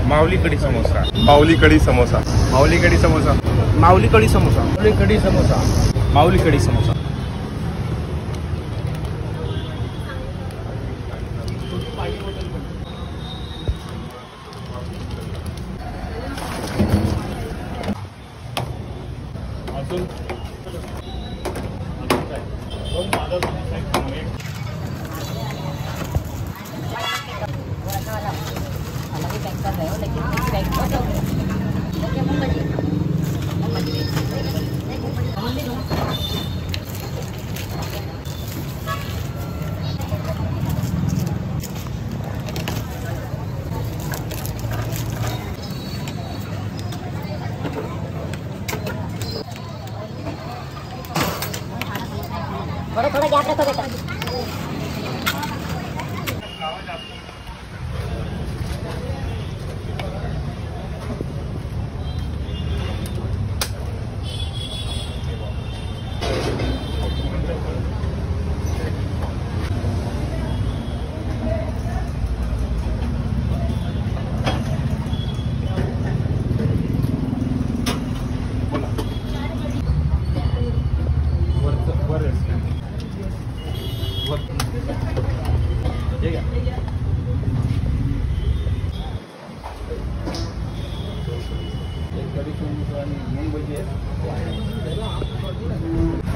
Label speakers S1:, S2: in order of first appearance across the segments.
S1: माऊली कढी समोसा,
S2: माऊली कढी समोसा, माऊली कढी समोसा,
S1: माऊली कढी समोसा, माऊली कढी समोसा, माऊली कढी समोसा।
S3: थोड़ा गैप रखो बेटा।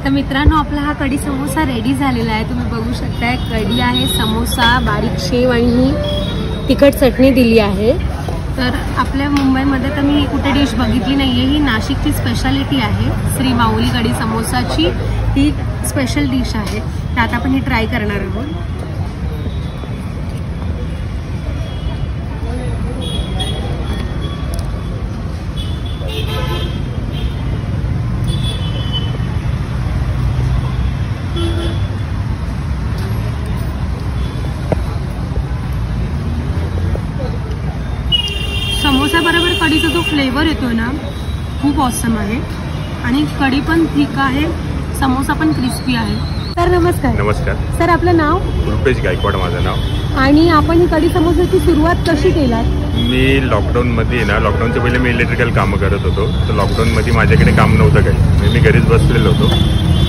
S4: तर मित्रांनो, आपला हा कढी समोसा रेडी झालेला आहे। तुम्ही बघू शकताय, कढी आहे, समोसा, बारीक शेव आणि तिखट चटणी दिली आहे। तर आपल्या मुंबईमध्ये तर मी कुठे डिश बघितली नाहीये। ही नाशिकची स्पेशालिटी आहे, श्री माऊली कढी समोसाची ही स्पेशल डिश आहे। तर आता आपण ही ट्राय करणार आहोत। समोसा बरोबर कढीचा जो फ्लेवर येतो ना, खूप ऑसम आहे आणि कढी पण थिक आहे, समोसा पण क्रिस्पी आहे। तर नमस्कार।
S2: नमस्कार
S4: सर, आपलं नाव?
S2: रुपेश गायकवाड माझं नाव।
S4: आणि आपण ही कढी समोसाची सुरुवात कशी केलात?
S2: मी लॉकडाऊनमध्ये ना, लॉकडाऊनच्या पहिले मी इलेक्ट्रिकल कामं करत होतो। तर लॉकडाऊनमध्ये माझ्याकडे काम नव्हतं काही, मी घरीच बसलेलो होतो।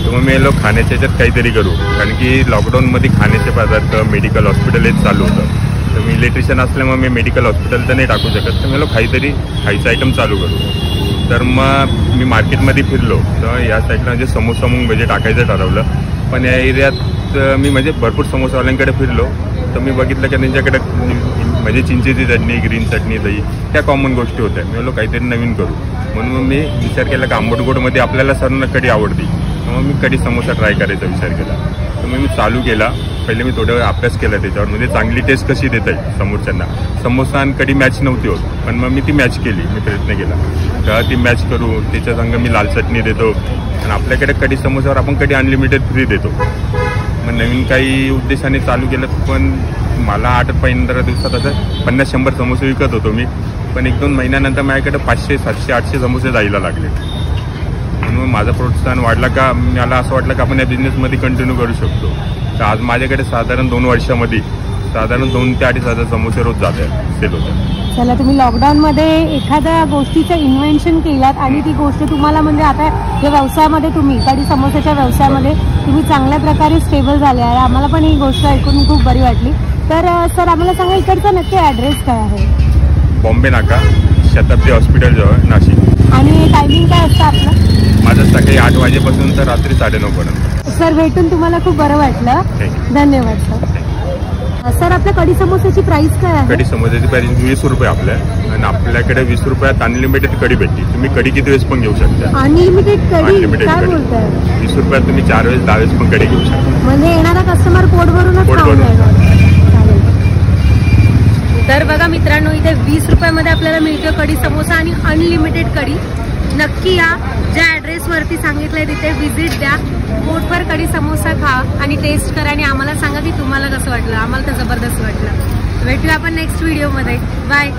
S2: तर मग मी खाण्याच्या ह्याच्यात काहीतरी करू, कारण की लॉकडाऊनमध्ये खाण्याचे पदार्थ, मेडिकल, हॉस्पिटल हेच चालू होतं। तर मी इलेक्ट्रिशियन असल्यामुळे मी मेडिकल हॉस्पिटल तर नाही टाकू शकत, तर मला काहीतरी खायचं आयटम चालू करू। तर मग मी मार्केटमध्ये फिरलो, तर या साईडला म्हणजे समोसा मग म्हणजे टाकायचं ठरवलं। पण या एरियात मी म्हणजे भरपूर समोसावाल्यांकडे फिरलो, तर मी बघितलं की त्यांच्याकडे म्हणजे चिंचेची चटणी, ग्रीन चटणी, दही, त्या कॉमन गोष्टी होत्या। मी बोललो काहीतरी नवीन करू, म्हणून मी विचार केला की आंबट गोडमध्ये आपल्याला सर्वांना कढी आवडती, मग मी कढी समोसा ट्राय करायचा विचार केला। तर मी चालू केला। पहिले मी थोडा वेळ अभ्यास केला त्याच्यावर, म्हणजे चांगली टेस्ट कशी देता येईल समोरच्यांना। समोसा आणि कढी मॅच नव्हती होत, पण मग मी ती मॅच केली, मी प्रयत्न केला का ती मॅच करू। त्याच्या संग मी लाल चटणी देतो आणि आपल्याकडे कढी समोसावर आपण कढी अनलिमिटेड फ्री देतो। मग नवीन काही उद्देशाने चालू केलं, पण मला 8-15 दिवसात असं 50-100 समोसे विकत होतो मी, पण 1-2 महिन्यानंतर माझ्याकडे 500, 700, 800 समोसे जायला लागले। म्हणून माझं प्रोत्साहन वाढला का मला असं वाटलं की आपण या बिझनेसमध्ये कंटिन्यू करू शकतो। तर आज माझ्याकडे साधारण 2 वर्षामध्ये साधारण 2,000 ते 2,500 समोसे रोज जाते, सेल होते।
S4: चला, तुम्ही लॉकडाऊनमध्ये एखाद्या गोष्टीचं इन्व्हेन्शन केलात आणि ती गोष्ट तुम्हाला म्हणजे आता या व्यवसायामध्ये, तुम्ही कढी समोसाच्या व्यवसायामध्ये तुम्ही चांगल्या प्रकारे स्टेबल झाले आहे। आम्हाला पण ही गोष्ट ऐकून खूप बरी वाटली। तर सर, आम्हाला सांगा, इकडचा नक्की ॲड्रेस काय आहे?
S2: बॉम्बे नाका, शताब्दी हॉस्पिटल जवळ, नाशिक।
S4: आणि टायमिंग काय असतं आपलं?
S2: माझं सकाळी 8 वाजेपासून तर रात्री 9:30 पर्यंत।
S4: सर, भेटून तुम्हाला खूप बरं वाटलं, धन्यवाद सर। सर, आपल्या कढी समोसाची प्राइस काय आहे?
S2: कढी समोसाची प्राइस 20 रुपये आपल्या, आणि आपल्याकडे 20 रुपयात अनलिमिटेड कढी भेटते। तुम्ही कढी किती वेळेस पण घेऊ शकता।
S4: अनलिमिटेड कढी काय बोलताय?
S2: 20 रुपयात तुम्ही 4 वेळेस 10 वेळेस पण कढी घेऊ शकता।
S4: म्हणजे येणारा कस्टमर पोट भरूनच खाऊन जाणार। तर बघा मित्रांनो, इथे 20 रुपयामध्ये आपल्याला मिळतो कढी समोसा आणि अनलिमिटेड कढी। नक्की या, ज्या ॲड्रेसवरती सांगितलंय तिथे व्हिजिट द्या, पोटभर कढी समोसा खा आणि टेस्ट करा आणि आम्हाला सांगा की तुम्हाला कसं वाटलं। आम्हाला तर जबरदस्त वाटलं। भेटूया आपण नेक्स्ट व्हिडिओमध्ये। बाय।